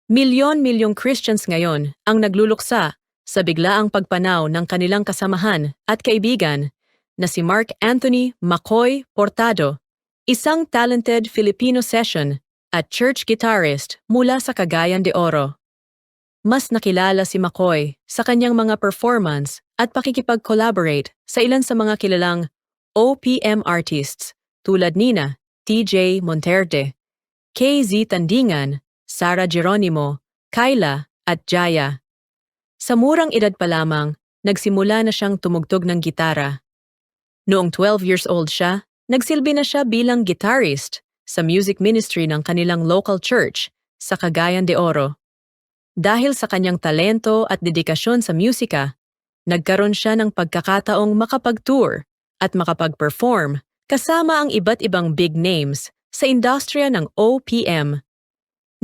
Milyon-milyong Christians ngayon ang nagluluksa sa biglaang pagpanaw ng kanilang kasamahan at kaibigan na si Mark Anthony McCoy Portado, isang talented Filipino session at church guitarist mula sa Cagayan de Oro. Mas nakilala si McCoy sa kanyang mga performance at pakikipag-collaborate sa ilan sa mga kilalang OPM artists tulad nina TJ Monterde, KZ Tandingan, Sara Geronimo, Kyla at Jaya. Sa murang edad pa lamang, nagsimula na siyang tumugtog ng gitara. Noong 12 years old siya, nagsilbi na siya bilang guitarist sa music ministry ng kanilang local church sa Cagayan de Oro. Dahil sa kanyang talento at dedikasyon sa musika, nagkaroon siya ng pagkakataong makapag-tour at makapag-perform kasama ang iba't ibang big names sa industriya ng OPM.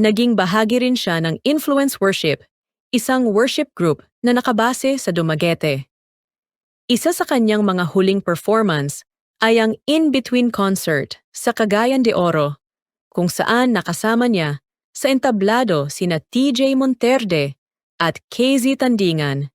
Naging bahagi rin siya ng Influence Worship, isang worship group na nakabase sa Dumaguete. Isa sa kanyang mga huling performance ay ang In-Between Concert sa Cagayan de Oro, kung saan nakasama niya sa entablado sina TJ Monterde at KZ Tandingan.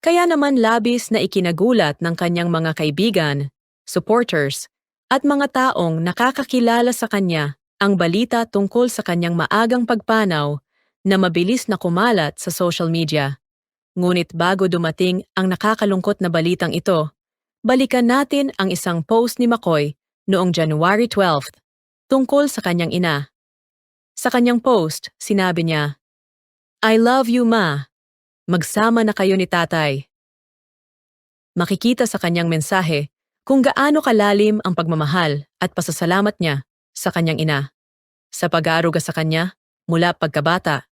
Kaya naman labis na ikinagulat ng kanyang mga kaibigan, supporters, at mga taong nakakakilala sa kanya ang balita tungkol sa kanyang maagang pagpanaw na mabilis na kumalat sa social media. Ngunit bago dumating ang nakakalungkot na balitang ito, balikan natin ang isang post ni McCoy noong January 12 tungkol sa kanyang ina. Sa kanyang post, sinabi niya, "I love you, Ma. Magsama na kayo ni tatay." Makikita sa kanyang mensahe kung gaano kalalim ang pagmamahal at pasasalamat niya sa kanyang ina. Sa pag-aaruga sa kanya mula pagkabata,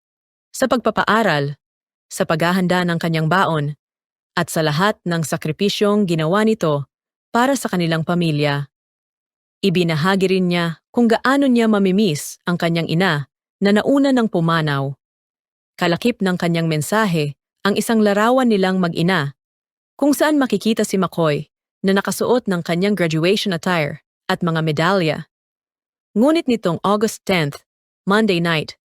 sa pagpapaaral, sa paghahanda ng kanyang baon, at sa lahat ng sakripisyong ginawa nito para sa kanilang pamilya. Ibinahagi rin niya kung gaano niya mamimiss ang kanyang ina na nauna ng pumanaw. Kalakip ng kanyang mensahe ang isang larawan nilang mag-ina, kung saan makikita si McCoy na nakasuot ng kanyang graduation attire at mga medalya. Ngunit nitong August 10, Monday night,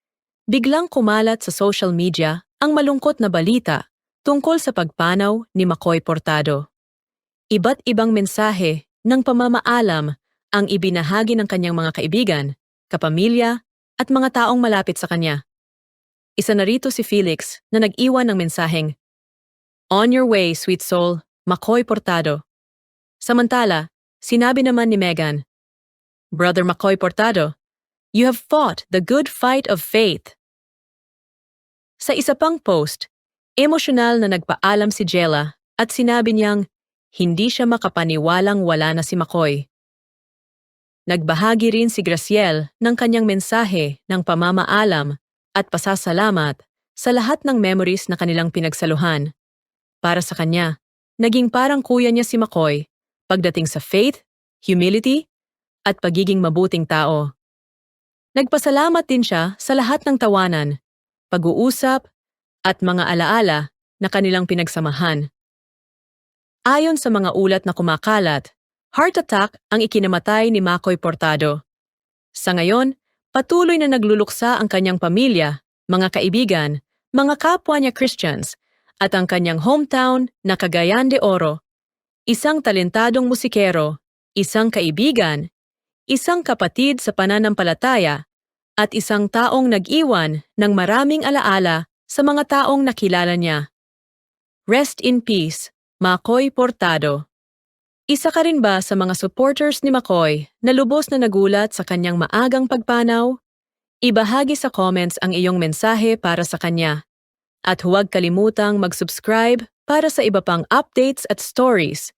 biglang kumalat sa social media ang malungkot na balita tungkol sa pagpanaw ni McCoy Portado. Iba't ibang mensahe ng pamamaalam ang ibinahagi ng kanyang mga kaibigan, kapamilya, at mga taong malapit sa kanya. Isa na rito si Felix na nag-iwan ng mensaheng, "On your way, sweet soul, McCoy Portado." Samantala, sinabi naman ni Megan, "Brother McCoy Portado, you have fought the good fight of faith." Sa isa pang post, emosyonal na nagpaalam si Jella at sinabi niyang hindi siya makapaniwalang wala na si McCoy. Nagbahagi rin si Graciel ng kanyang mensahe ng pamamaalam at pasasalamat sa lahat ng memories na kanilang pinagsaluhan. Para sa kanya, naging parang kuya niya si McCoy pagdating sa faith, humility, at pagiging mabuting tao. Nagpasalamat din siya sa lahat ng tawanan, pag-uusap, at mga alaala na kanilang pinagsamahan. Ayon sa mga ulat na kumakalat, heart attack ang ikinamatay ni McCoy Portado. Sa ngayon, patuloy na nagluluksa ang kanyang pamilya, mga kaibigan, mga kapwa niya Christians, at ang kanyang hometown na Cagayan de Oro. Isang talentadong musikero, isang kaibigan, isang kapatid sa pananampalataya, at isang taong nag-iwan ng maraming alaala sa mga taong nakilala niya. Rest in peace, McCoy Portado. Isa ka rin ba sa mga supporters ni McCoy na lubos na nagulat sa kanyang maagang pagpanaw? Ibahagi sa comments ang iyong mensahe para sa kanya. At huwag kalimutang mag-subscribe para sa iba pang updates at stories